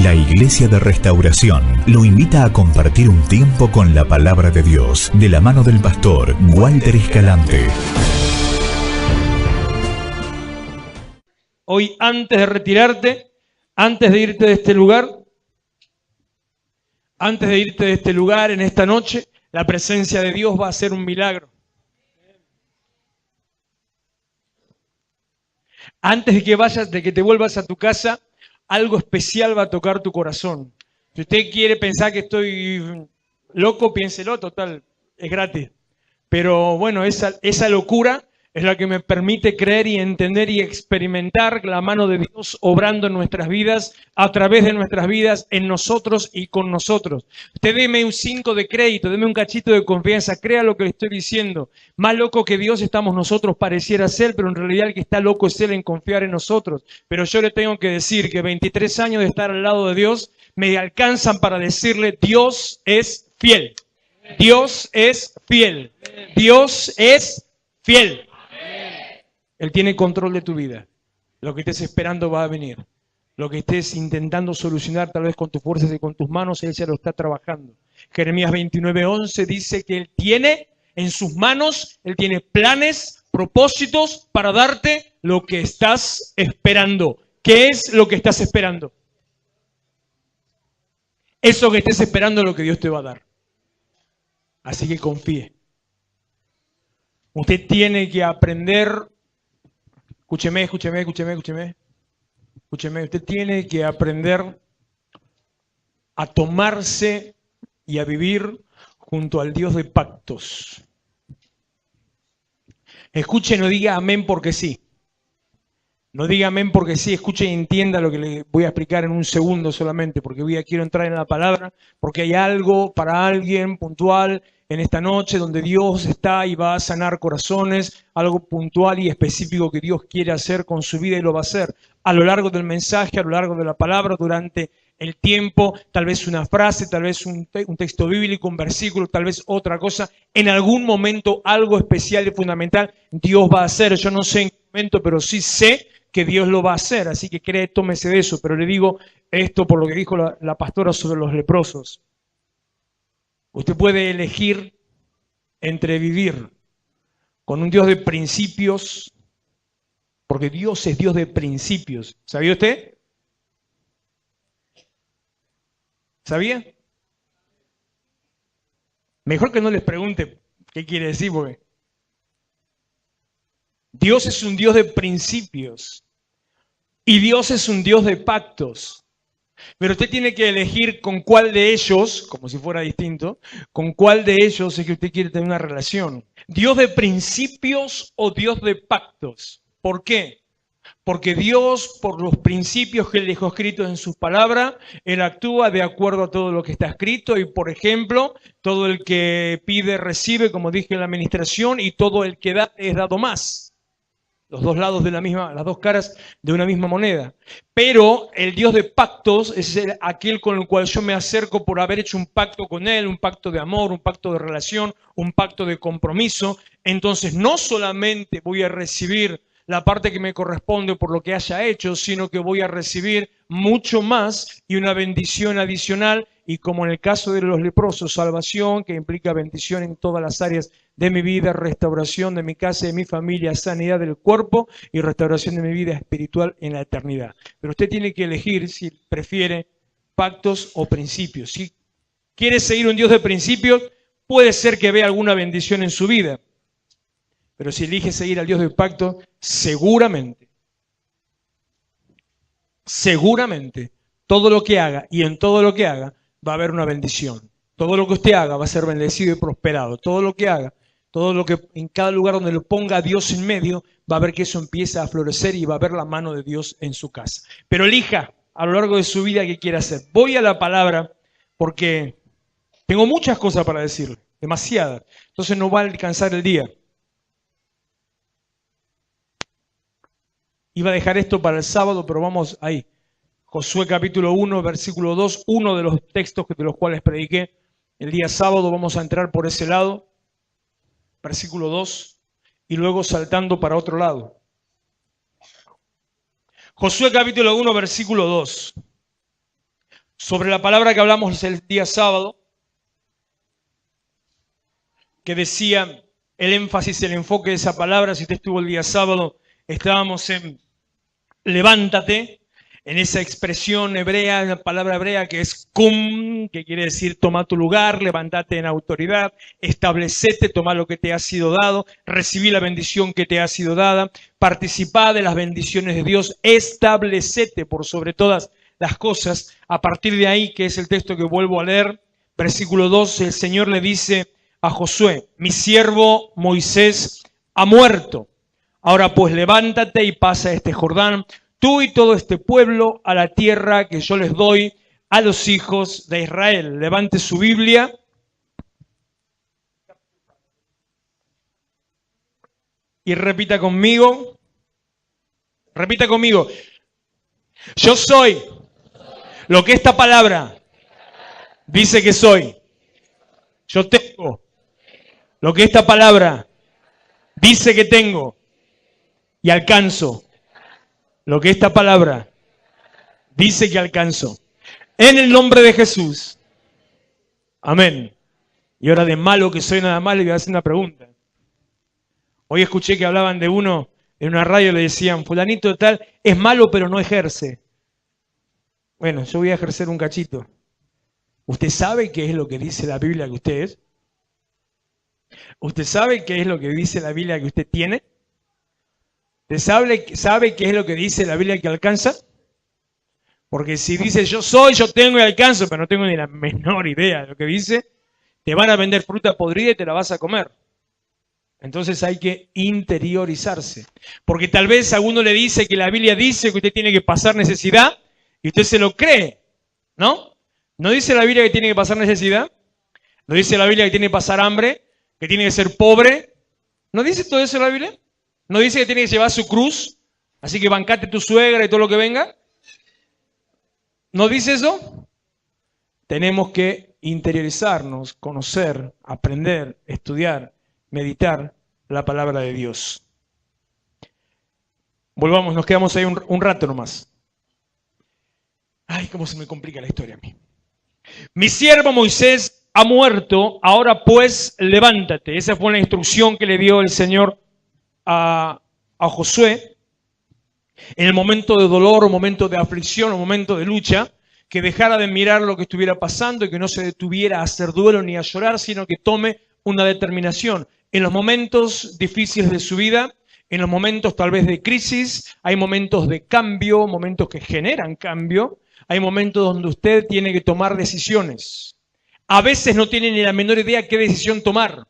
La Iglesia de Restauración lo invita a compartir un tiempo con la Palabra de Dios, de la mano del pastor Walter Escalante. Hoy, antes de retirarte, antes de irte de este lugar, en esta noche, la presencia de Dios va a hacer un milagro. Antes de que vayas, de que te vuelvas a tu casa, algo especial va a tocar tu corazón. Si usted quiere pensar que estoy loco, piénselo, total, es gratis. Pero bueno, esa locura es la que me permite creer y entender y experimentar la mano de Dios obrando en nuestras vidas, a través de nuestras vidas, en nosotros y con nosotros. Usted deme un 5 de crédito, deme un cachito de confianza, crea lo que le estoy diciendo. Más loco que Dios estamos nosotros, pareciera ser, pero en realidad el que está loco es Él en confiar en nosotros. Pero yo le tengo que decir que 23 años de estar al lado de Dios me alcanzan para decirle: Dios es fiel. Dios es fiel. Dios es fiel. Él tiene control de tu vida. Lo que estés esperando va a venir. Lo que estés intentando solucionar tal vez con tus fuerzas y con tus manos, Él ya lo está trabajando. Jeremías 29:11 dice que Él tiene en sus manos, Él tiene planes, propósitos para darte lo que estás esperando. ¿Qué es lo que estás esperando? Eso que estés esperando es lo que Dios te va a dar. Así que confíe. Usted tiene que aprender. Escúcheme. Usted tiene que aprender a tomarse y a vivir junto al Dios de pactos. Escuche, no diga amén porque sí. No diga amén porque sí, escuche y entienda lo que le voy a explicar en un segundo solamente, porque quiero entrar en la palabra, porque hay algo para alguien puntual en esta noche donde Dios está y va a sanar corazones, algo puntual y específico que Dios quiere hacer con su vida y lo va a hacer a lo largo del mensaje, a lo largo de la palabra, durante el tiempo, tal vez una frase, tal vez un texto bíblico, un versículo, tal vez otra cosa. En algún momento algo especial y fundamental Dios va a hacer. Yo no sé en qué momento, pero sí sé que Dios lo va a hacer. Así que tómese de eso. Pero le digo esto por lo que dijo la pastora sobre los leprosos. Usted puede elegir entre vivir con un Dios de principios, porque Dios es Dios de principios. ¿Sabía usted? ¿Sabía? Mejor que no les pregunte qué quiere decir, porque Dios es un Dios de principios y Dios es un Dios de pactos. Pero usted tiene que elegir con cuál de ellos, como si fuera distinto, con cuál de ellos es que usted quiere tener una relación. ¿Dios de principios o Dios de pactos? ¿Por qué? Porque Dios, por los principios que Él dejó escritos en sus palabras, Él actúa de acuerdo a todo lo que está escrito y, por ejemplo, todo el que pide recibe, como dije en la administración, y todo el que da es dado más. Los dos lados de las dos caras de una misma moneda. Pero el Dios de pactos es aquel con el cual yo me acerco por haber hecho un pacto con Él, un pacto de amor, un pacto de relación, un pacto de compromiso. Entonces no solamente voy a recibir la parte que me corresponde por lo que haya hecho, sino que voy a recibir mucho más y una bendición adicional. Y como en el caso de los leprosos, salvación, que implica bendición en todas las áreas de mi vida, restauración de mi casa, de mi familia, sanidad del cuerpo y restauración de mi vida espiritual en la eternidad. Pero usted tiene que elegir si prefiere pactos o principios. Si quiere seguir un Dios de principios, puede ser que vea alguna bendición en su vida. Pero si elige seguir al Dios del pacto, seguramente, todo lo que haga y en todo lo que haga, va a haber una bendición. Todo lo que usted haga va a ser bendecido y prosperado. Todo lo que haga, todo lo que en cada lugar donde lo ponga a Dios en medio, va a ver que eso empieza a florecer y va a ver la mano de Dios en su casa. Pero elija a lo largo de su vida qué quiere hacer. Voy a la palabra porque tengo muchas cosas para decirle, demasiadas. Entonces no va a alcanzar el día. Iba a dejar esto para el sábado, pero vamos ahí. Josué capítulo 1, versículo 2, uno de los textos de los cuales prediqué el día sábado. Vamos a entrar por ese lado, versículo 2, y luego saltando para otro lado. Josué capítulo 1, versículo 2. sobre la palabra que hablamos el día sábado, que decía el énfasis, el enfoque de esa palabra. Si usted estuvo el día sábado, estábamos en levántate, en esa expresión hebrea, una palabra hebrea que es cum, que quiere decir toma tu lugar, levántate en autoridad, establecete, toma lo que te ha sido dado, recibí la bendición que te ha sido dada, participá de las bendiciones de Dios, establecete por sobre todas las cosas. A partir de ahí, que es el texto que vuelvo a leer, versículo 2, el Señor le dice a Josué: mi siervo Moisés ha muerto. Ahora pues levántate y pasa este Jordán, tú y todo este pueblo, a la tierra que yo les doy a los hijos de Israel. Levante su Biblia. Y repita conmigo. Repita conmigo. Yo soy lo que esta palabra dice que soy. Yo tengo lo que esta palabra dice que tengo. Y alcanzo lo que esta palabra dice que alcanzo. En el nombre de Jesús. Amén. Y ahora, de malo que soy nada más, le voy a hacer una pregunta. Hoy escuché que hablaban de uno en una radio, le decían: fulanito tal es malo pero no ejerce. Bueno, yo voy a ejercer un cachito. ¿Usted sabe qué es lo que dice la Biblia que usted es? ¿Usted sabe qué es lo que dice la Biblia que usted tiene? ¿Usted sabe qué es lo que dice la Biblia que alcanza? Porque si dice yo soy, yo tengo y alcanzo, pero no tengo ni la menor idea de lo que dice, te van a vender fruta podrida y te la vas a comer. Entonces hay que interiorizarse. Porque tal vez a uno le dice que la Biblia dice que usted tiene que pasar necesidad y usted se lo cree, ¿no? ¿No dice la Biblia que tiene que pasar necesidad? ¿No dice la Biblia que tiene que pasar hambre? ¿Que tiene que ser pobre? ¿No dice todo eso la Biblia? ¿No dice que tiene que llevar su cruz? Así que bancate tu suegra y todo lo que venga. ¿No dice eso? Tenemos que interiorizarnos, conocer, aprender, estudiar, meditar la palabra de Dios. Volvamos, nos quedamos ahí un rato nomás. Ay, cómo se me complica la historia a mí. Mi siervo Moisés ha muerto, ahora pues levántate. Esa fue la instrucción que le dio el Señor a Josué en el momento de dolor, o momento de aflicción, o momento de lucha, que dejara de mirar lo que estuviera pasando y que no se detuviera a hacer duelo ni a llorar, sino que tome una determinación. En los momentos difíciles de su vida, en los momentos tal vez de crisis, hay momentos de cambio, momentos que generan cambio, hay momentos donde usted tiene que tomar decisiones. A veces no tiene ni la menor idea qué decisión tomar.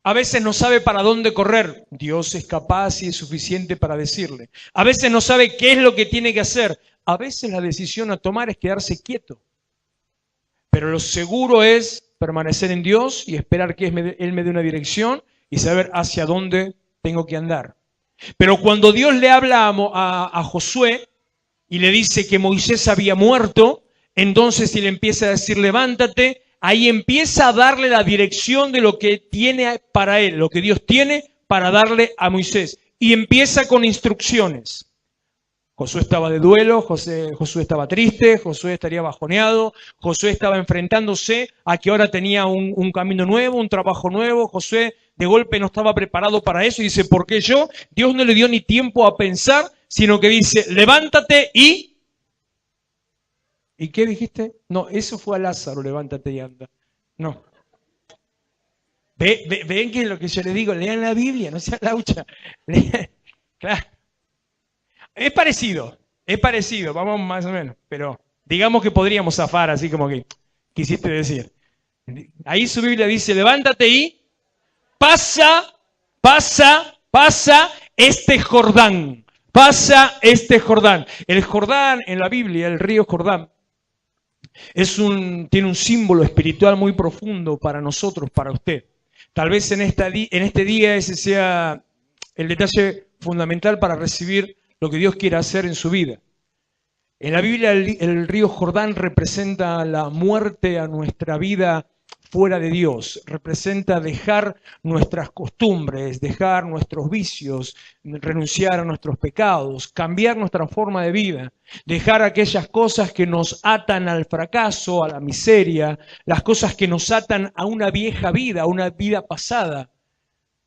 A veces no sabe para dónde correr. Dios es capaz y es suficiente para decirle. A veces no sabe qué es lo que tiene que hacer. A veces la decisión a tomar es quedarse quieto. Pero lo seguro es permanecer en Dios y esperar que Él me dé una dirección y saber hacia dónde tengo que andar. Pero cuando Dios le habla a Josué y le dice que Moisés había muerto, entonces él empieza a decir: levántate. Ahí empieza a darle la dirección de lo que tiene para él, lo que Dios tiene para darle a Moisés. Y empieza con instrucciones. Josué estaba de duelo, Josué estaba triste, Josué estaría bajoneado, Josué estaba enfrentándose a que ahora tenía un camino nuevo, un trabajo nuevo. Josué de golpe no estaba preparado para eso y dice: ¿por qué yo? Dios no le dio ni tiempo a pensar, sino que dice: levántate y... ¿Y qué dijiste? No, eso fue a Lázaro: levántate y anda. No. ¿Ven que es lo que yo le digo? Lean la Biblia, no sean laucha. Claro. Es parecido, vamos más o menos. Pero digamos que podríamos zafar así como que quisiste decir. Ahí su Biblia dice: levántate y pasa este Jordán. Pasa este Jordán. El Jordán en la Biblia, el río Jordán, tiene un símbolo espiritual muy profundo para nosotros, para usted. Tal vez en este día ese sea el detalle fundamental para recibir lo que Dios quiere hacer en su vida. En la Biblia el río Jordán representa la muerte a nuestra vida fuera de Dios. Representa dejar nuestras costumbres, dejar nuestros vicios, renunciar a nuestros pecados, cambiar nuestra forma de vida, dejar aquellas cosas que nos atan al fracaso, a la miseria, las cosas que nos atan a una vieja vida, a una vida pasada.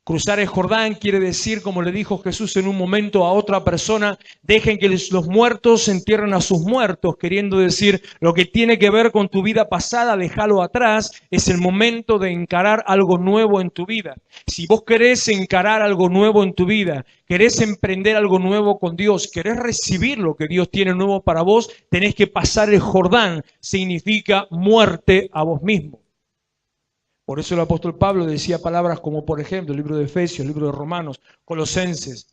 Cruzar el Jordán quiere decir, como le dijo Jesús en un momento a otra persona, dejen que los muertos entierren a sus muertos, queriendo decir, lo que tiene que ver con tu vida pasada, déjalo atrás, es el momento de encarar algo nuevo en tu vida. Si vos querés encarar algo nuevo en tu vida, querés emprender algo nuevo con Dios, querés recibir lo que Dios tiene nuevo para vos, tenés que pasar el Jordán, significa muerte a vos mismo. Por eso el apóstol Pablo decía palabras como, por ejemplo, el libro de Efesios, el libro de Romanos, Colosenses.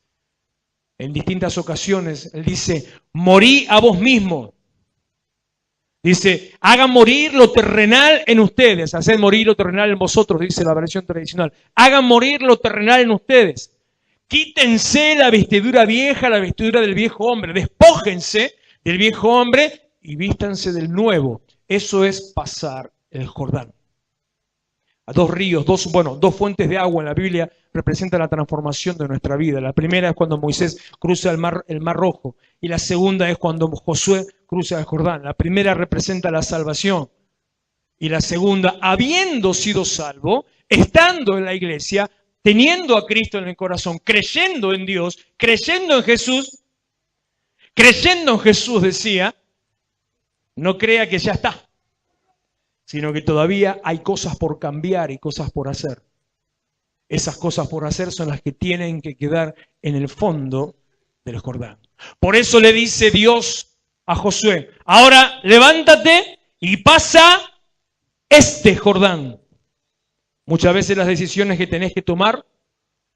En distintas ocasiones, él dice, morí a vos mismo. Dice, hagan morir lo terrenal en ustedes. Haced morir lo terrenal en vosotros, dice la versión tradicional. Hagan morir lo terrenal en ustedes. Quítense la vestidura vieja, la vestidura del viejo hombre. Despójense del viejo hombre y vístanse del nuevo. Eso es pasar el Jordán. A dos ríos, dos fuentes de agua en la Biblia representan la transformación de nuestra vida. La primera es cuando Moisés cruza el mar Rojo y la segunda es cuando Josué cruza el Jordán. La primera representa la salvación y la segunda, habiendo sido salvo, estando en la iglesia, teniendo a Cristo en el corazón, creyendo en Dios, creyendo en Jesús, decía, no crea que ya está, sino que todavía hay cosas por cambiar y cosas por hacer. Esas cosas por hacer son las que tienen que quedar en el fondo del Jordán. Por eso le dice Dios a Josué, ahora levántate y pasa este Jordán. Muchas veces las decisiones que tenés que tomar,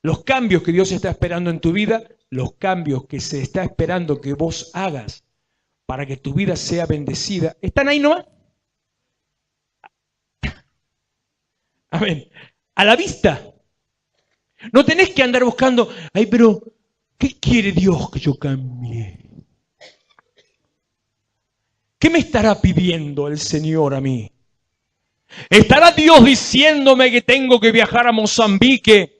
los cambios que Dios está esperando en tu vida, los cambios que se está esperando que vos hagas para que tu vida sea bendecida, están ahí nomás. Amén. A la vista. No tenés que andar buscando, ay, pero ¿qué quiere Dios que yo cambie? ¿Qué me estará pidiendo el Señor a mí? ¿Estará Dios diciéndome que tengo que viajar a Mozambique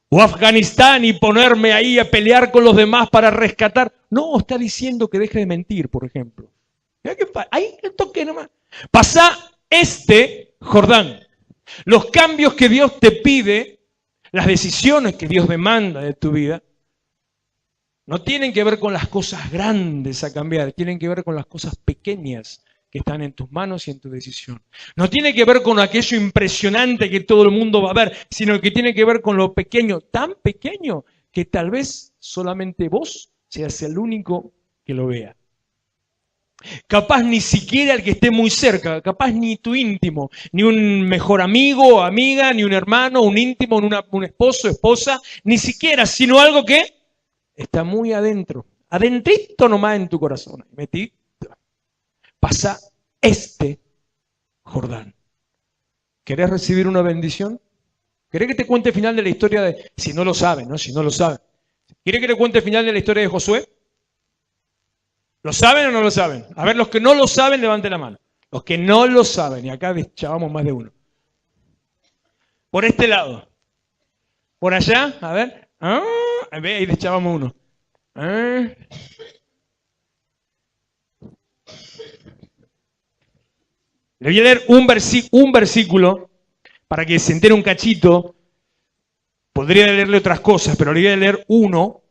o Afganistán y ponerme ahí a pelear con los demás para rescatar? No, está diciendo que deje de mentir, por ejemplo. Ahí el toque nomás. Pasá este Jordán. Los cambios que Dios te pide, las decisiones que Dios demanda de tu vida, no tienen que ver con las cosas grandes a cambiar, tienen que ver con las cosas pequeñas que están en tus manos y en tu decisión. No tiene que ver con aquello impresionante que todo el mundo va a ver, sino que tiene que ver con lo pequeño, tan pequeño que tal vez solamente vos seas el único que lo vea. Capaz ni siquiera el que esté muy cerca, capaz ni tu íntimo, ni un mejor amigo o amiga, ni un hermano, un íntimo, un esposo, esposa, ni siquiera, sino algo que está muy adentro, adentrito nomás en tu corazón, metidito. Pasa este Jordán. ¿Querés recibir una bendición? ¿Querés que te cuente el final de la historia de, si no lo saben, ¿no? Si no lo saben. ¿Querés que te cuente el final de la historia de Josué? ¿Lo saben o no lo saben? A ver, los que no lo saben, levanten la mano. Los que no lo saben, y acá deschavamos más de uno. Por este lado. Por allá, a ver. Ahí deschavamos uno. Le voy a leer un versículo para que se entere un cachito. Podría leerle otras cosas, pero le voy a leer uno.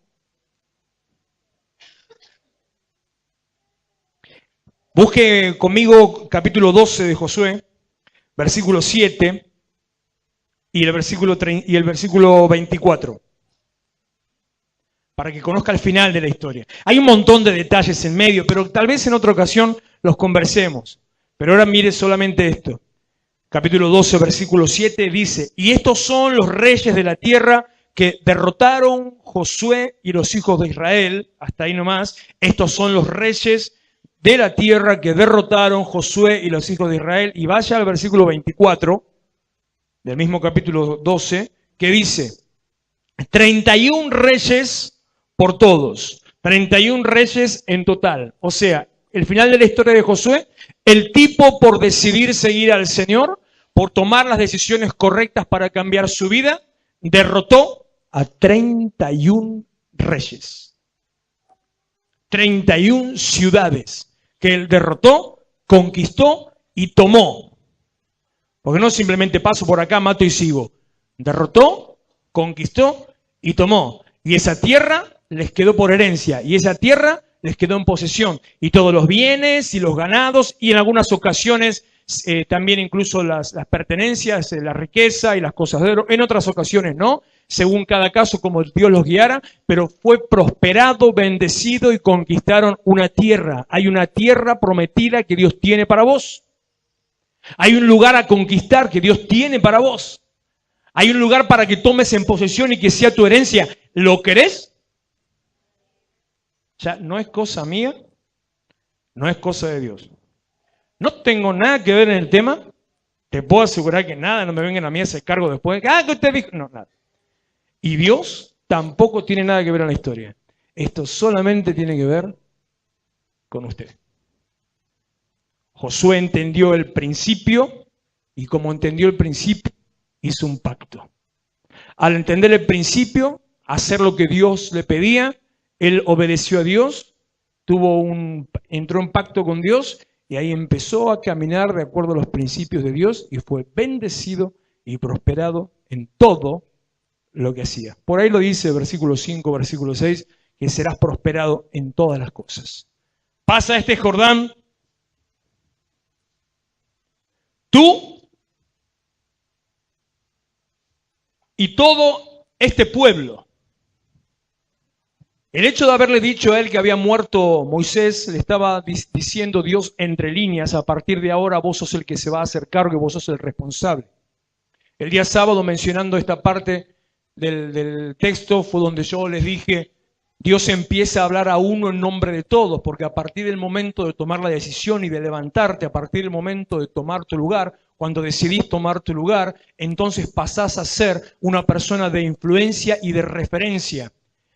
Busque conmigo capítulo 12 de Josué, versículo 7 y el versículo 24. Para que conozca el final de la historia. Hay un montón de detalles en medio, pero tal vez en otra ocasión los conversemos. Pero ahora mire solamente esto. Capítulo 12, versículo 7 dice, y estos son los reyes de la tierra que derrotaron Josué y los hijos de Israel, hasta ahí nomás. Estos son los reyes de la tierra que derrotaron Josué y los hijos de Israel. Y vaya al versículo 24 del mismo capítulo 12, que dice, 31 reyes por todos, 31 reyes en total. O sea, el final de la historia de Josué, el tipo por decidir seguir al Señor, por tomar las decisiones correctas para cambiar su vida, derrotó a 31 reyes. 31 ciudades que él derrotó, conquistó y tomó. Porque no simplemente paso por acá, mato y sigo. Derrotó, conquistó y tomó. Y esa tierra les quedó por herencia. Y esa tierra les quedó en posesión. Y todos los bienes y los ganados y en algunas ocasiones también incluso las pertenencias, la riqueza y las cosas de oro. En otras ocasiones no, según cada caso como Dios los guiara, pero fue prosperado, bendecido y conquistaron una tierra. Hay una tierra prometida que Dios tiene para vos. Hay un lugar a conquistar que Dios tiene para vos. Hay un lugar para que tomes en posesión y que sea tu herencia. ¿Lo querés? Ya no es cosa mía, no es cosa de Dios. No tengo nada que ver en el tema. Te puedo asegurar que nada, no me vengan a mí a hacer cargo después. Ah, que usted dijo. No, nada. Y Dios tampoco tiene nada que ver en la historia. Esto solamente tiene que ver con usted. Josué entendió el principio y como entendió el principio, hizo un pacto. Al entender el principio, hacer lo que Dios le pedía, él obedeció a Dios, entró en pacto con Dios y ahí empezó a caminar de acuerdo a los principios de Dios y fue bendecido y prosperado en todo lo que hacía. Por ahí lo dice versículo 5, versículo 6, que serás prosperado en todas las cosas. Pasa este Jordán, tú y todo este pueblo. El hecho de haberle dicho a él que había muerto Moisés, le estaba diciendo Dios entre líneas, a partir de ahora vos sos el que se va a hacer cargo y vos sos el responsable. El día sábado, mencionando esta parte del texto, fue donde yo les dije, Dios empieza a hablar a uno en nombre de todos, porque a partir del momento de tomar la decisión y de levantarte, a partir del momento de tomar tu lugar, cuando decidís tomar tu lugar, entonces pasás a ser una persona de influencia y de referencia.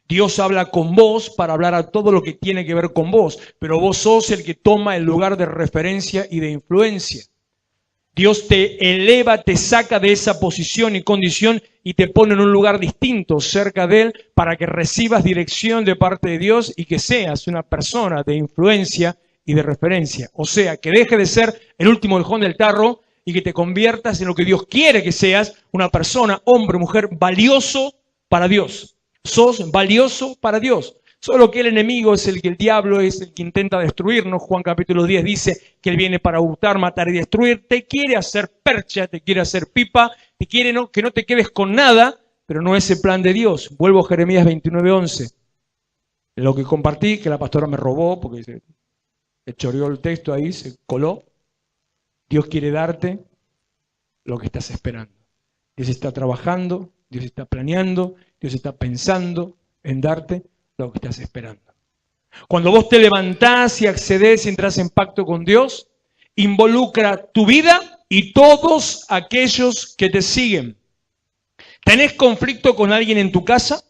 Dios habla con vos para hablar a todo lo que tiene que ver con vos, pero vos sos el que toma el lugar de referencia y de influencia. Dios te eleva, te saca de esa posición y condición y te pone en un lugar distinto cerca de Él para que recibas dirección de parte de Dios y que seas una persona de influencia y de referencia. O sea, que deje de ser el último orejón del tarro y que te conviertas en lo que Dios quiere que seas, una persona, hombre, mujer, valioso para Dios. Sos valioso para Dios. Solo que el enemigo es el diablo es el que intenta destruirnos. Juan capítulo 10 dice que él viene para hurtar, matar y destruir. Te quiere hacer percha, te quiere hacer pipa, te quiere que no te quedes con nada, pero no es el plan de Dios. Vuelvo a Jeremías 29:11. Lo que compartí, que la pastora me robó, porque se choreó el texto ahí, se coló. Dios quiere darte lo que estás esperando. Dios está trabajando, Dios está planeando, Dios está pensando en darte lo que estás esperando. Cuando vos te levantás y accedés y entras en pacto con Dios, involucra tu vida y todos aquellos que te siguen. ¿Tenés conflicto con alguien en tu casa?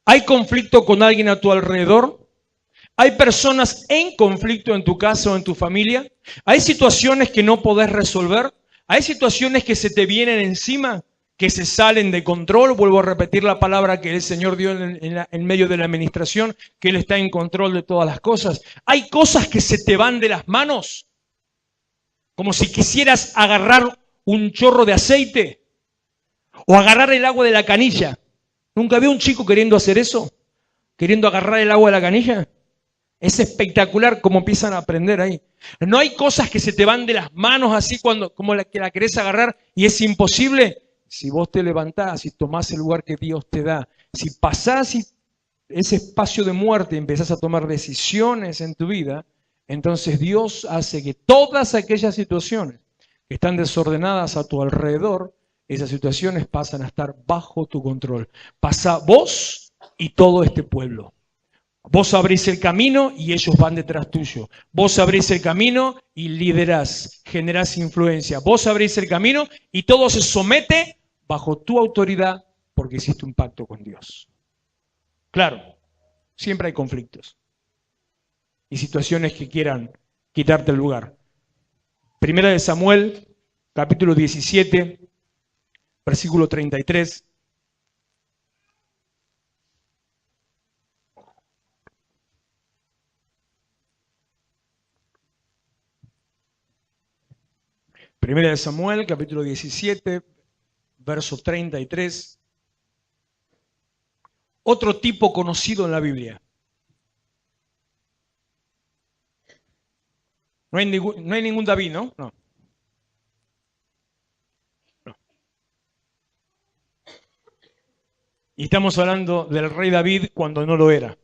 ¿Hay conflicto con alguien a tu alrededor? ¿Hay personas en conflicto en tu casa o en tu familia? ¿Hay situaciones que no podés resolver? ¿Hay situaciones que se te vienen encima, que se salen de control? Vuelvo a repetir la palabra que el Señor dio en medio de la administración, que Él está en control de todas las cosas. ¿Hay cosas que se te van de las manos? Como si quisieras agarrar un chorro de aceite o agarrar el agua de la canilla. ¿Nunca vi un chico queriendo hacer eso? ¿Queriendo agarrar el agua de la canilla? Es espectacular cómo empiezan a aprender ahí. No hay cosas que se te van de las manos así como la que la querés agarrar y es imposible. Si vos te levantás y tomás el lugar que Dios te da, si pasás ese espacio de muerte y empezás a tomar decisiones en tu vida, entonces Dios hace que todas aquellas situaciones que están desordenadas a tu alrededor, esas situaciones pasan a estar bajo tu control. Pasa vos y todo este pueblo. Vos abrís el camino y ellos van detrás tuyo. Vos abrís el camino y liderás, generás influencia. Vos abrís el camino y todo se somete bajo tu autoridad porque hiciste un pacto con Dios. Claro, siempre hay conflictos y situaciones que quieran quitarte el lugar. Primera de Samuel, capítulo 17, versículo 33. Primera de Samuel, capítulo 17, verso 33. Otro tipo conocido en la Biblia. No hay ningún David, ¿no? No. Y estamos hablando del rey David cuando no lo era.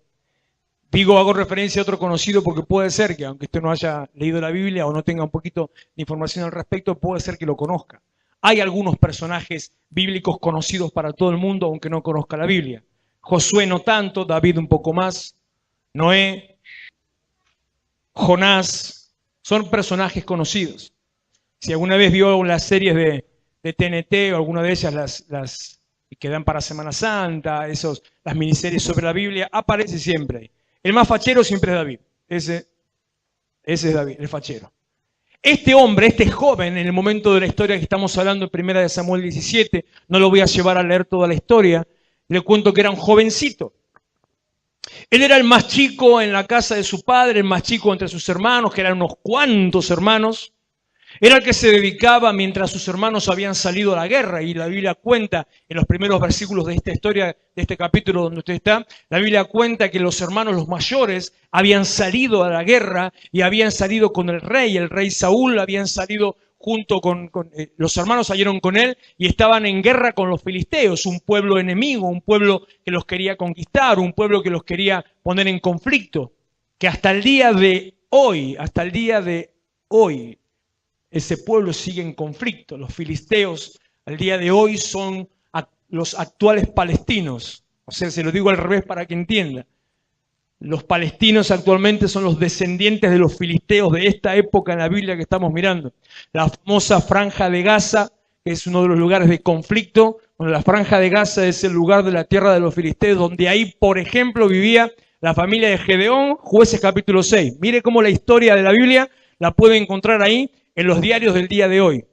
Hago referencia a otro conocido porque puede ser que, aunque usted no haya leído la Biblia o no tenga un poquito de información al respecto, puede ser que lo conozca. Hay algunos personajes bíblicos conocidos para todo el mundo, aunque no conozca la Biblia. Josué no tanto, David un poco más, Noé, Jonás, son personajes conocidos. Si alguna vez vio las series de TNT o alguna de ellas, las que dan para Semana Santa, las miniseries sobre la Biblia, aparece siempre ahí. El más fachero siempre es David. Ese es David, el fachero. Este hombre, este joven, en el momento de la historia que estamos hablando en 1 de Samuel 17, no lo voy a llevar a leer toda la historia, le cuento que era un jovencito. Él era el más chico en la casa de su padre, el más chico entre sus hermanos, que eran unos cuantos hermanos. Era el que se dedicaba mientras sus hermanos habían salido a la guerra, y la Biblia cuenta en los primeros versículos de esta historia, de este capítulo donde usted está, la Biblia cuenta que los hermanos, los mayores, habían salido a la guerra y habían salido con el rey Saúl, habían salido junto con los hermanos salieron con él y estaban en guerra con los filisteos, un pueblo enemigo, un pueblo que los quería conquistar, un pueblo que los quería poner en conflicto, que hasta el día de hoy, ese pueblo sigue en conflicto. Los filisteos al día de hoy son los actuales palestinos. O sea, se lo digo al revés para que entienda. Los palestinos actualmente son los descendientes de los filisteos de esta época en la Biblia que estamos mirando. La famosa Franja de Gaza, que es uno de los lugares de conflicto. Bueno, la Franja de Gaza es el lugar de la tierra de los filisteos, donde ahí, por ejemplo, vivía la familia de Gedeón, Jueces capítulo 6. Mire cómo la historia de la Biblia la puede encontrar ahí en los diarios del día de hoy.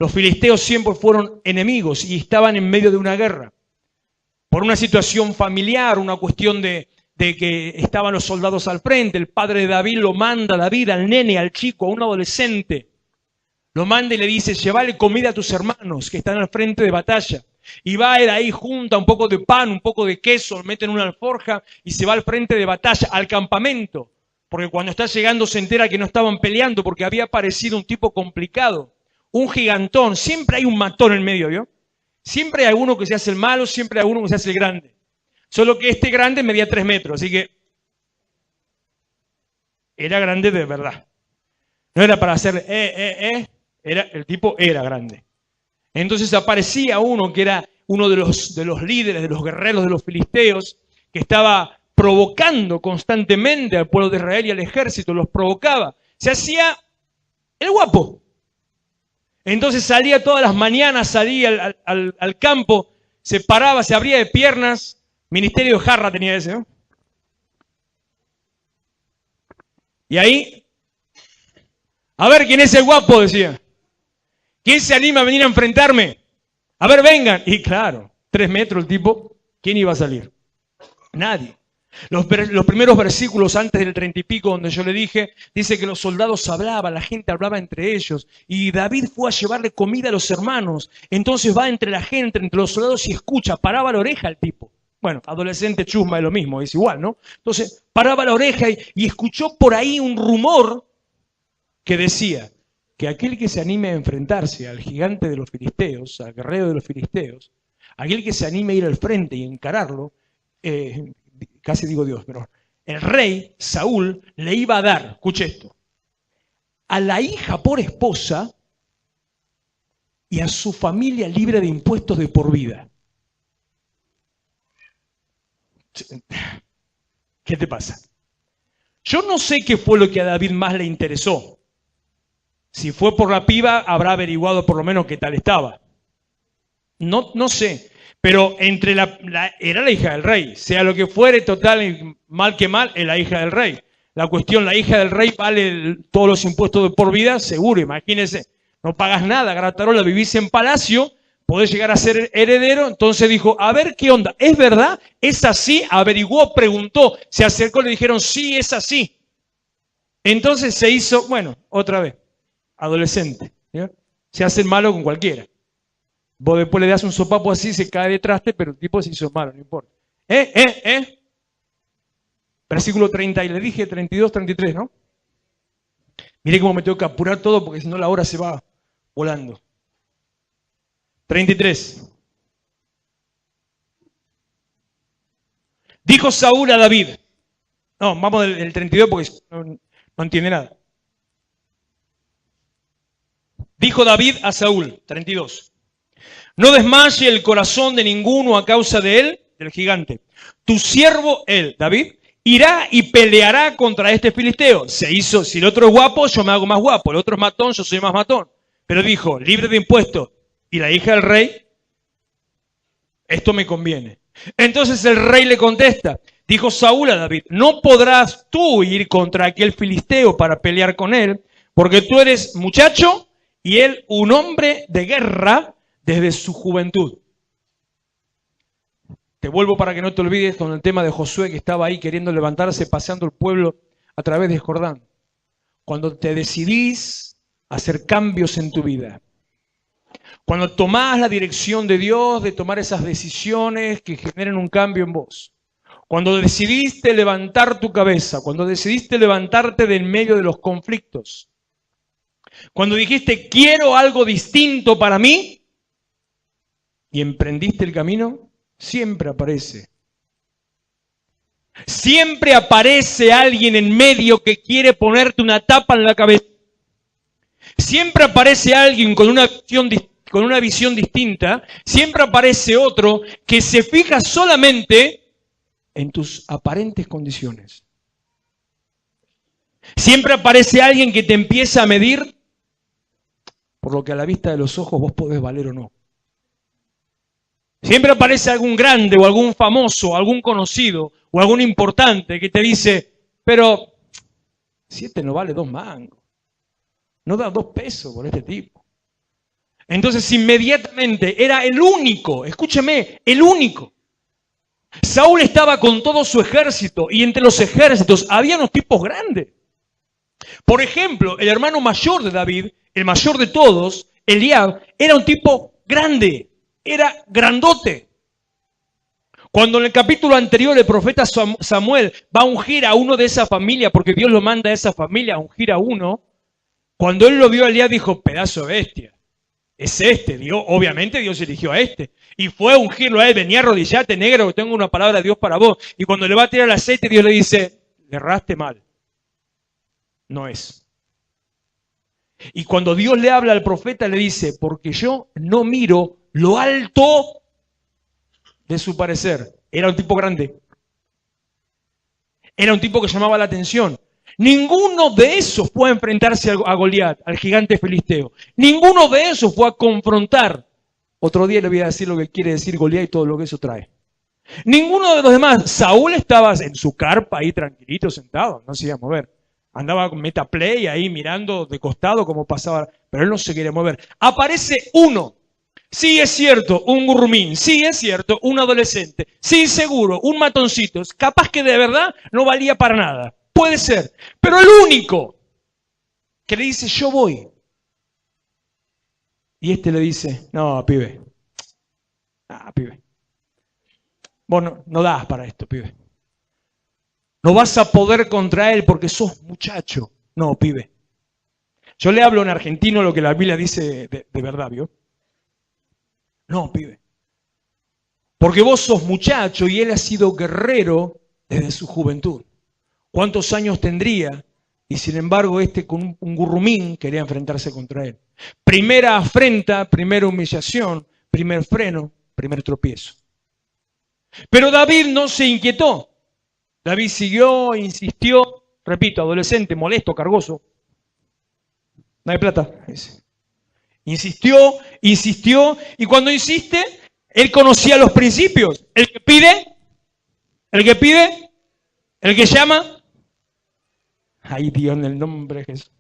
Los filisteos siempre fueron enemigos y estaban en medio de una guerra. Por una situación familiar, una cuestión de que estaban los soldados al frente, el padre de David lo manda a David, al nene, al chico, a un adolescente. Lo manda y le dice, llévale comida a tus hermanos que están al frente de batalla. Y va él ahí, junta un poco de pan, un poco de queso, lo mete en una alforja y se va al frente de batalla, al campamento. Porque cuando está llegando se entera que no estaban peleando porque había aparecido un tipo complicado, un gigantón. Siempre hay un matón en medio, ¿vio? Siempre hay alguno que se hace el malo, siempre hay alguno que se hace el grande. Solo que este grande medía 3 metros, así que era grande de verdad. No era para hacer el tipo era grande. Entonces aparecía uno que era uno de los líderes, de los guerreros de los filisteos, que estaba provocando constantemente al pueblo de Israel y al ejército, los provocaba. Se hacía el guapo. Entonces salía todas las mañanas, salía al campo, se paraba, se abría de piernas. Ministerio de jarra tenía ese, ¿no? Y ahí, a ver quién es el guapo, decía. ¿Quién se anima a venir a enfrentarme? A ver, vengan. Y claro, 3 metros el tipo, ¿quién iba a salir? Nadie. Los primeros versículos antes del 30 y pico, donde yo le dije, dice que los soldados hablaban, la gente hablaba entre ellos, y David fue a llevarle comida a los hermanos. Entonces va entre la gente, entre los soldados y escucha, paraba la oreja al tipo. Bueno, adolescente chusma es lo mismo, es igual, ¿no? Entonces paraba la oreja y escuchó por ahí un rumor que decía que aquel que se anime a enfrentarse al gigante de los filisteos, al guerrero de los filisteos, aquel que se anime a ir al frente y encararlo, casi digo Dios, pero el rey Saúl le iba a dar, escuche esto, a la hija por esposa y a su familia libre de impuestos de por vida. ¿Qué te pasa? Yo no sé qué fue lo que a David más le interesó. Si fue por la piba, habrá averiguado por lo menos qué tal estaba. No sé. Pero entre era la hija del rey. Sea lo que fuere, total, mal que mal, es la hija del rey. La cuestión, la hija del rey vale todos los impuestos de por vida, seguro, imagínense. no pagas nada, gratarola, vivís en palacio, podés llegar a ser heredero. Entonces dijo, a ver qué onda, ¿es verdad? ¿Es así? Averiguó, preguntó, se acercó, le dijeron, sí, es así. Entonces se hizo, bueno, otra vez, adolescente, ¿ya? Se hace el malo con cualquiera. Vos después le das un sopapo así, se cae de traste, pero el tipo se hizo malo, no importa. Versículo 30, y le dije 32, 33, ¿no? Mire cómo me tengo que apurar todo porque si no la hora se va volando. 33. Dijo Saúl a David. No, vamos del 32 porque no entiende nada. Dijo David a Saúl, 32. No desmaye el corazón de ninguno a causa de él, del gigante. Tu siervo, él, David, irá y peleará contra este filisteo. Se hizo, si el otro es guapo, yo me hago más guapo. El otro es matón, yo soy más matón. Pero dijo, libre de impuestos. Y la hija del rey, esto me conviene. Entonces el rey le contesta, dijo Saúl a David, no podrás tú ir contra aquel filisteo para pelear con él, porque tú eres muchacho y él un hombre de guerra desde su juventud. Te vuelvo para que no te olvides con el tema de Josué que estaba ahí queriendo levantarse, paseando el pueblo a través de Jordán. Cuando te decidís hacer cambios en tu vida, cuando tomás la dirección de Dios, de tomar esas decisiones que generen un cambio en vos, cuando decidiste levantar tu cabeza, cuando decidiste levantarte de en medio de los conflictos, cuando dijiste quiero algo distinto para mí y emprendiste el camino, siempre aparece. Siempre aparece alguien en medio que quiere ponerte una tapa en la cabeza. Siempre aparece alguien con una visión distinta. Siempre aparece otro que se fija solamente en tus aparentes condiciones. Siempre aparece alguien que te empieza a medir por lo que a la vista de los ojos vos podés valer o no. Siempre aparece algún grande o algún famoso, algún conocido o algún importante que te dice, pero si este no vale 2 mangos, no da 2 pesos por este tipo. Entonces inmediatamente era el único, escúcheme, el único. Saúl estaba con todo su ejército y entre los ejércitos había unos tipos grandes. Por ejemplo, el hermano mayor de David, el mayor de todos, Eliab, era un tipo grande, era grandote. Cuando en el capítulo anterior el profeta Samuel va a ungir a uno de esa familia, porque Dios lo manda a esa familia a ungir a uno, cuando él lo vio a Eliab dijo, pedazo de bestia, es este, Dios, obviamente Dios eligió a este. Y fue a ungirlo a él, venía arrodillate negro, que tengo una palabra de Dios para vos. Y cuando le va a tirar el aceite, Dios le dice, le erraste mal, no es. Y cuando Dios le habla al profeta, le dice, porque yo no miro lo alto de su parecer. Era un tipo grande. Era un tipo que llamaba la atención. Ninguno de esos fue a enfrentarse a Goliat, al gigante filisteo. Ninguno de esos fue a confrontar. Otro día le voy a decir lo que quiere decir Goliat y todo lo que eso trae. Ninguno de los demás. Saúl estaba en su carpa ahí tranquilito, sentado, no se iba a mover. Andaba con metaplay ahí mirando de costado como pasaba, pero él no se quería mover. Aparece uno. Sí, es cierto, un gurrumín. Sí, es cierto, un adolescente. Sí, seguro, un matoncito. Capaz que de verdad no valía para nada. Puede ser. Pero el único que le dice, yo voy. Y este le dice, no, pibe. Pibe. Vos no das para esto, pibe. No vas a poder contra él porque sos muchacho. No, pibe. Yo le hablo en argentino lo que la Biblia dice de verdad, ¿vio? No, pibe. Porque vos sos muchacho y él ha sido guerrero desde su juventud. ¿Cuántos años tendría? Y sin embargo, con un gurrumín quería enfrentarse contra él. Primera afrenta, primera humillación, primer freno, primer tropiezo. Pero David no se inquietó. David siguió, insistió, repito, adolescente, molesto, cargoso. No hay plata. Insistió, y cuando insiste, él conocía los principios. El que pide, el que llama. Ay, Dios, en el nombre de Jesús.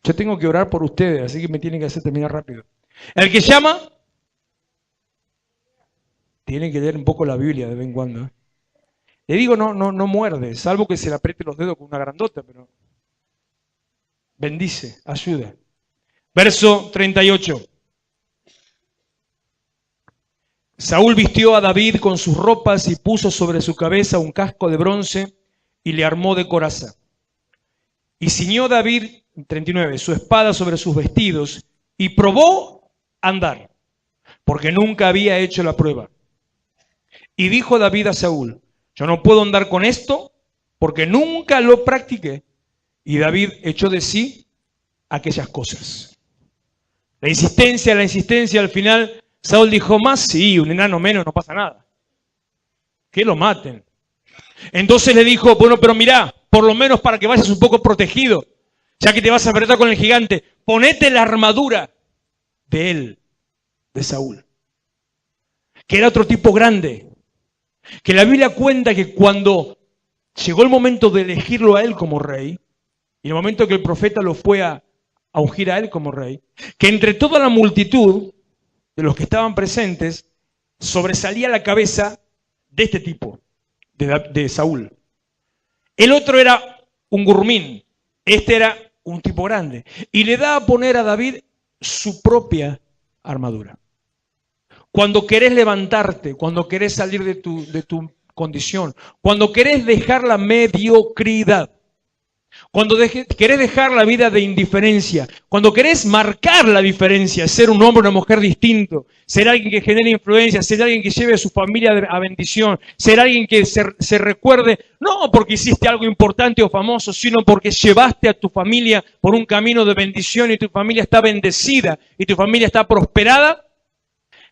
Yo tengo que orar por ustedes, así que me tienen que hacer terminar rápido. El que llama, tiene que leer un poco la Biblia de vez en cuando. Le digo, no muerde, salvo que se le apriete los dedos con una grandota, pero bendice, ayuda. Verso 38. Saúl vistió a David con sus ropas y puso sobre su cabeza un casco de bronce y le armó de coraza. Y ciñó David, 39, su espada sobre sus vestidos y probó andar, porque nunca había hecho la prueba. Y dijo David a Saúl, yo no puedo andar con esto porque nunca lo practiqué. Y David echó de sí aquellas cosas. La insistencia, al final Saúl dijo, más sí, un enano menos, no pasa nada. Que lo maten. Entonces le dijo, bueno, pero mirá, por lo menos para que vayas un poco protegido, ya que te vas a enfrentar con el gigante, ponete la armadura de él, de Saúl, que era otro tipo grande, que la Biblia cuenta que cuando llegó el momento de elegirlo a él como rey, y el momento que el profeta lo fue a ungir a él como rey, que entre toda la multitud de los que estaban presentes, sobresalía la cabeza de este tipo, de Saúl. El otro era un gurmín, este era un tipo grande, y le da a poner a David su propia armadura. Cuando querés levantarte, cuando querés salir de tu condición, cuando querés dejar la mediocridad, cuando querés dejar la vida de indiferencia, cuando querés marcar la diferencia, ser un hombre o una mujer distinto, ser alguien que genere influencia, ser alguien que lleve a su familia a bendición, ser alguien que se recuerde, no porque hiciste algo importante o famoso, sino porque llevaste a tu familia por un camino de bendición y tu familia está bendecida y tu familia está prosperada.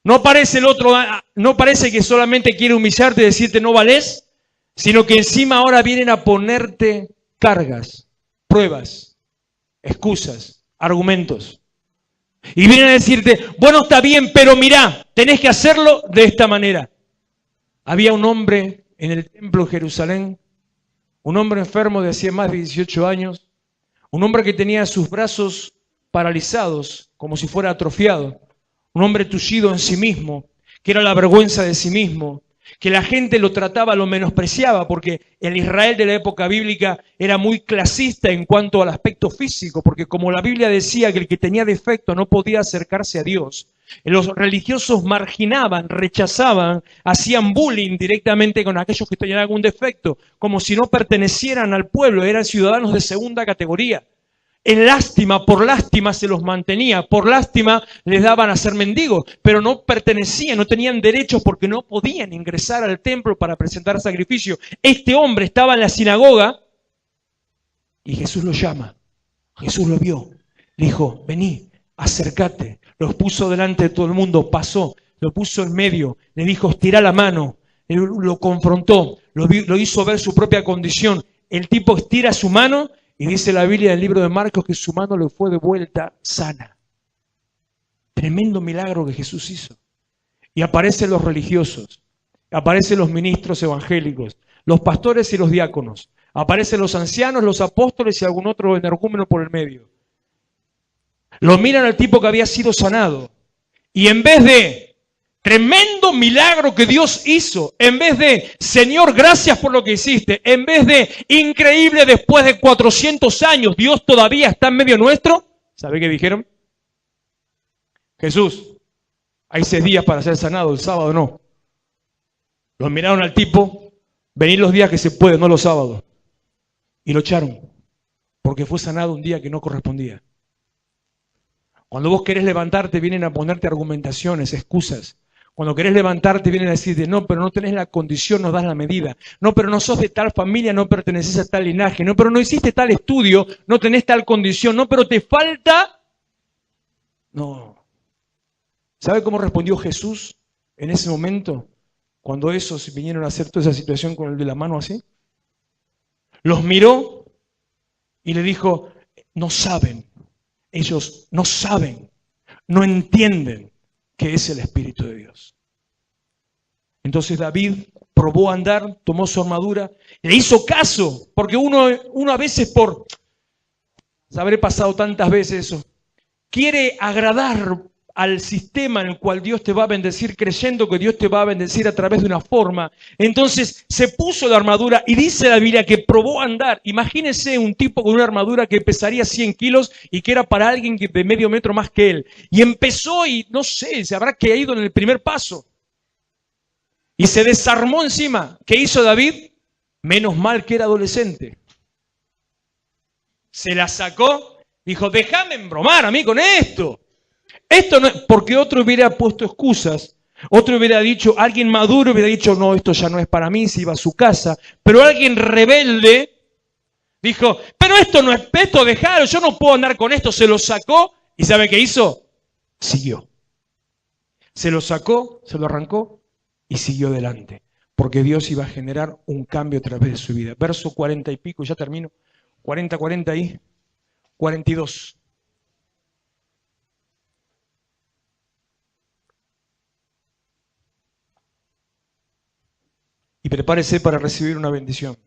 No parece el otro, no parece que solamente quiere humillarte y decirte no valés, sino que encima ahora vienen a ponerte cargas, pruebas, excusas, argumentos. Y vienen a decirte, bueno, está bien, pero mirá, tenés que hacerlo de esta manera. Había un hombre en el templo de Jerusalén, un hombre enfermo de hacía más de 18 años, un hombre que tenía sus brazos paralizados, como si fuera atrofiado, un hombre tullido en sí mismo, que era la vergüenza de sí mismo, que la gente lo trataba, lo menospreciaba, porque el Israel de la época bíblica era muy clasista en cuanto al aspecto físico, porque como la Biblia decía que el que tenía defecto no podía acercarse a Dios, los religiosos marginaban, rechazaban, hacían bullying directamente con aquellos que tenían algún defecto, como si no pertenecieran al pueblo, eran ciudadanos de segunda categoría. En lástima, por lástima se los mantenía, por lástima les daban a ser mendigos, pero no pertenecían, no tenían derechos porque no podían ingresar al templo para presentar sacrificio. Este hombre estaba en la sinagoga y Jesús lo llama. Jesús lo vio, le dijo, vení, acércate. Los puso delante de todo el mundo, pasó, lo puso en medio, le dijo, estira la mano, lo confrontó, lo hizo ver su propia condición. El tipo estira su mano. Y dice la Biblia en el libro de Marcos que su mano le fue de vuelta sana. Tremendo milagro que Jesús hizo. Y aparecen los religiosos, aparecen los ministros evangélicos, los pastores y los diáconos, aparecen los ancianos, los apóstoles y algún otro energúmeno por el medio. Lo miran al tipo que había sido sanado. Y en vez de tremendo milagro que Dios hizo, en vez de, Señor, gracias por lo que hiciste, en vez de, increíble, después de 400 años, Dios todavía está en medio nuestro, ¿sabe qué dijeron? Jesús, hay 6 días para ser sanado, el sábado no. Los miraron al tipo, venir los días que se puede, no los sábados. Y lo echaron, porque fue sanado un día que no correspondía. Cuando vos querés levantarte, vienen a ponerte argumentaciones, excusas. Cuando querés levantarte vienen a decirte, no, pero no tenés la condición, no das la medida. No, pero no sos de tal familia, no perteneces a tal linaje. No, pero no hiciste tal estudio, no tenés tal condición. No, pero te falta. No. ¿Sabe cómo respondió Jesús en ese momento? Cuando esos vinieron a hacer toda esa situación con el de la mano así. Los miró y le dijo, no saben. Ellos no saben, no entienden qué es el Espíritu de Dios. Entonces David probó a andar, tomó su armadura, le hizo caso, porque uno a veces habré pasado tantas veces eso. Quiere agradar al sistema en el cual Dios te va a bendecir, creyendo que Dios te va a bendecir a través de una forma. Entonces se puso la armadura y dice la Biblia que probó a andar. Imagínese un tipo con una armadura que pesaría 100 kilos y que era para alguien de medio metro más que él. Y empezó y no sé, se habrá caído en el primer paso. Y se desarmó encima. ¿Qué hizo David? Menos mal que era adolescente. Se la sacó, dijo, déjame embromar a mí con esto. Esto no es, porque otro hubiera puesto excusas, otro hubiera dicho, alguien maduro hubiera dicho, no, esto ya no es para mí, se iba a su casa. Pero alguien rebelde dijo, pero esto no es, esto dejalo, yo no puedo andar con esto. Se lo sacó y ¿sabe qué hizo? Siguió. Se lo sacó, se lo arrancó y siguió adelante. Porque Dios iba a generar un cambio a través de su vida. Verso 40 y pico, ya termino. 40 y 42. Y prepárese para recibir una bendición.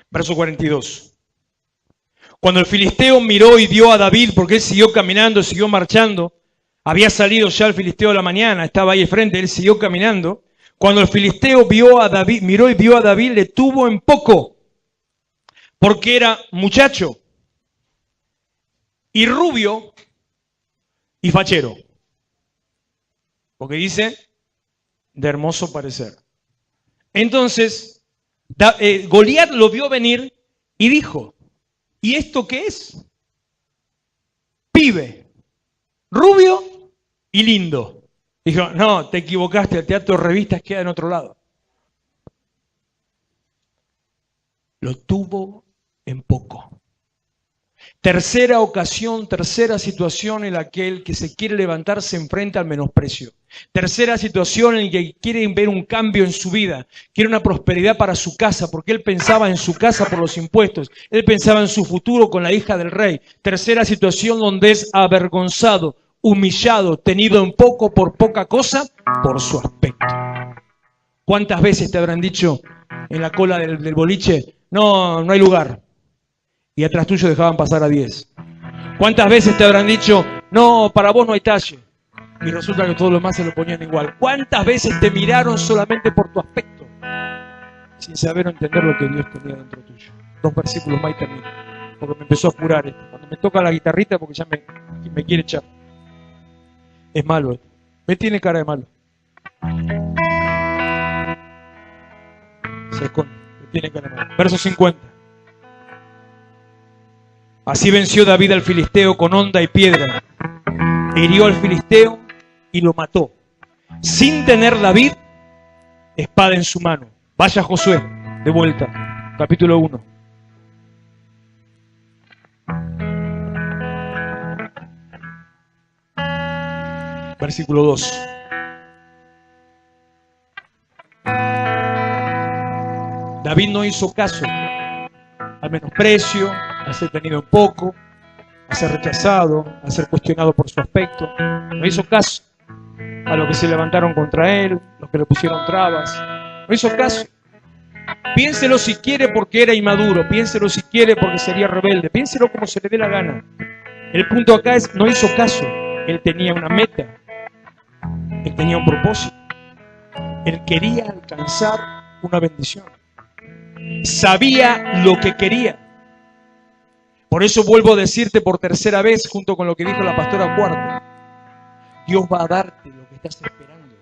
Verso 42. Cuando el filisteo miró y vio a David, porque él siguió caminando, siguió marchando, había salido ya el filisteo a la mañana, estaba ahí al frente, él siguió caminando. Cuando el filisteo vio a David, miró y vio a David, le tuvo en poco, porque era muchacho, y rubio, y fachero. Porque dice, de hermoso parecer. Entonces, Goliat lo vio venir y dijo, ¿y esto qué es? Pibe, rubio y lindo. Dijo, no, te equivocaste, el teatro de revistas queda en otro lado. Lo tuvo en poco. Tercera ocasión, tercera situación en la que el que se quiere levantar se enfrenta al menosprecio. Tercera situación en la que quiere ver un cambio en su vida, quiere una prosperidad para su casa, porque él pensaba en su casa por los impuestos, él pensaba en su futuro con la hija del rey. Tercera situación donde es avergonzado, humillado, tenido en poco por poca cosa, por su aspecto. ¿Cuántas veces te habrán dicho en la cola del boliche, no hay lugar? Y atrás tuyo dejaban pasar a 10. ¿Cuántas veces te habrán dicho, no, para vos no hay talle? Y resulta que todos los demás se lo ponían igual. ¿Cuántas veces te miraron solamente por tu aspecto? Sin saber o entender lo que Dios tenía dentro tuyo. 2 versículos más y termino. Porque me empezó a curar esto. Cuando me toca la guitarrita porque ya me quiere echar. Es malo esto. Me tiene cara de malo. Se esconde. Me tiene cara de malo. Verso 50. Así venció David al filisteo con honda y piedra. Hirió al filisteo y lo mató. Sin tener David espada en su mano. Vaya Josué, de vuelta. Capítulo 1. Versículo 2. David no hizo caso al menosprecio, a ser tenido en poco, a ser rechazado, a ser cuestionado por su aspecto. No hizo caso a los que se levantaron contra él, los que le pusieron trabas. No hizo caso. Piénselo si quiere porque era inmaduro, piénselo si quiere porque sería rebelde, piénselo como se le dé la gana. El punto acá es, no hizo caso. Él tenía una meta, él tenía un propósito, él quería alcanzar una bendición. Sabía lo que quería. Por eso vuelvo a decirte por tercera vez, junto con lo que dijo la pastora Cuarto, Dios va a darte lo que estás esperando.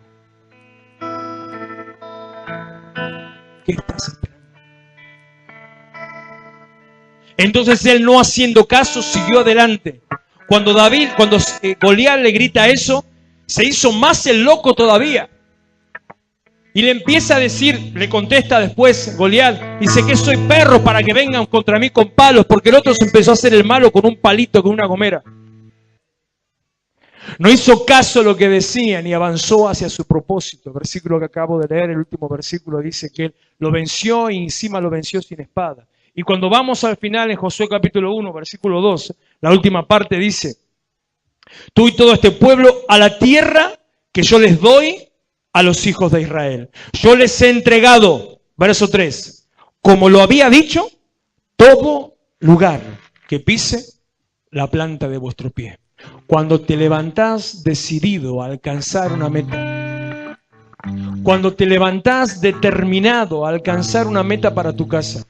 ¿Qué estás esperando? Entonces él, no haciendo caso, siguió adelante. Cuando Goliat le grita eso, se hizo más el loco todavía. Y le empieza a decir, le contesta después Goliat, dice que soy perro para que vengan contra mí con palos, porque el otro se empezó a hacer el malo con un palito, con una gomera. No hizo caso a lo que decían y avanzó hacia su propósito. El versículo que acabo de leer, el último versículo, dice que él lo venció y encima lo venció sin espada. Y cuando vamos al final en Josué capítulo 1, versículo 2, la última parte dice, tú y todo este pueblo a la tierra que yo les doy a los hijos de Israel. Yo les he entregado, verso 3, como lo había dicho, todo lugar que pise la planta de vuestro pie. Cuando te levantás decidido a alcanzar una meta, cuando te levantás determinado a alcanzar una meta para tu casa,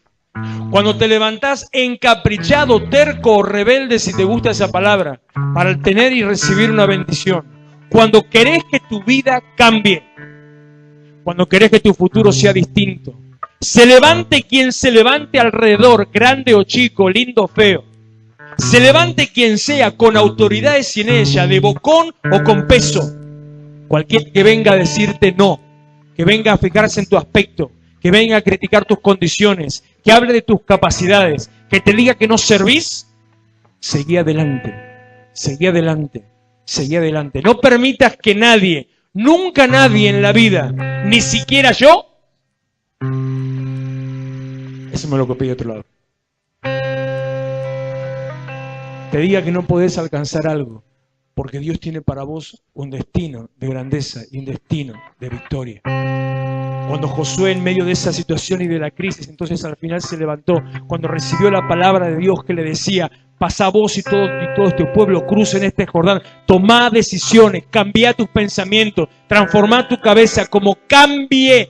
cuando te levantás encaprichado, terco o rebelde, si te gusta esa palabra, para tener y recibir una bendición, cuando querés que tu vida cambie, cuando querés que tu futuro sea distinto, se levante quien se levante alrededor, grande o chico, lindo o feo, se levante quien sea, con autoridad y sin ella, de bocón o con peso, cualquier que venga a decirte no, que venga a fijarse en tu aspecto, que venga a criticar tus condiciones, que hable de tus capacidades, que te diga que no servís, seguí adelante, seguí adelante, seguí adelante. No permitas que nadie, nunca nadie en la vida, ni siquiera yo, eso me lo copié de otro lado, te diga que no podés alcanzar algo, porque Dios tiene para vos un destino de grandeza y un destino de victoria. Cuando Josué, en medio de esa situación y de la crisis, entonces al final se levantó, cuando recibió la palabra de Dios que le decía, pasá vos y todo este pueblo, crucen este Jordán, tomá decisiones, cambia tus pensamientos, transformá tu cabeza, como cambie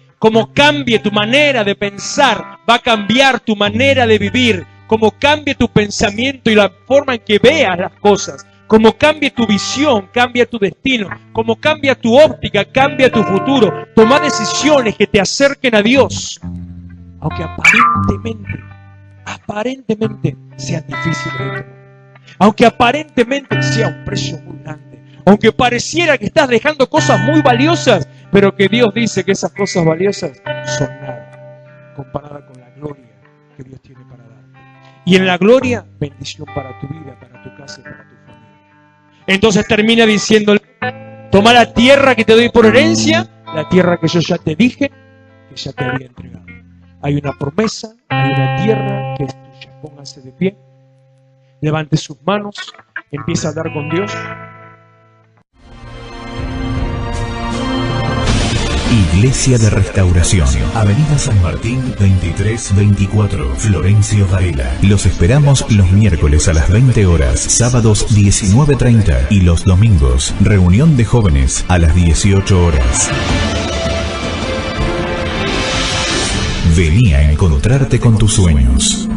tu manera de pensar, va a cambiar tu manera de vivir, como cambie tu pensamiento y la forma en que veas las cosas, como cambie tu visión, cambia tu destino, como cambia tu óptica, cambia tu futuro. Toma decisiones que te acerquen a Dios, aunque aparentemente sean difíciles de tomar, aunque aparentemente sea un precio muy grande, aunque pareciera que estás dejando cosas muy valiosas, pero que Dios dice que esas cosas valiosas son nada comparada con la gloria que Dios tiene para darte. Y en la gloria, bendición para tu vida, para tu casa y para tu familia. Entonces termina diciéndole, toma la tierra que te doy por herencia, la tierra que yo ya te dije, que ya te había entregado. Hay una promesa, hay una tierra que es tuya. Pónganse de pie, levante sus manos, empieza a hablar con Dios. Iglesia de Restauración, Avenida San Martín 2324, Florencio Varela. Los esperamos los miércoles a las 20 horas, sábados 19:30 y los domingos, reunión de jóvenes a las 18 horas. Vení a encontrarte con tus sueños.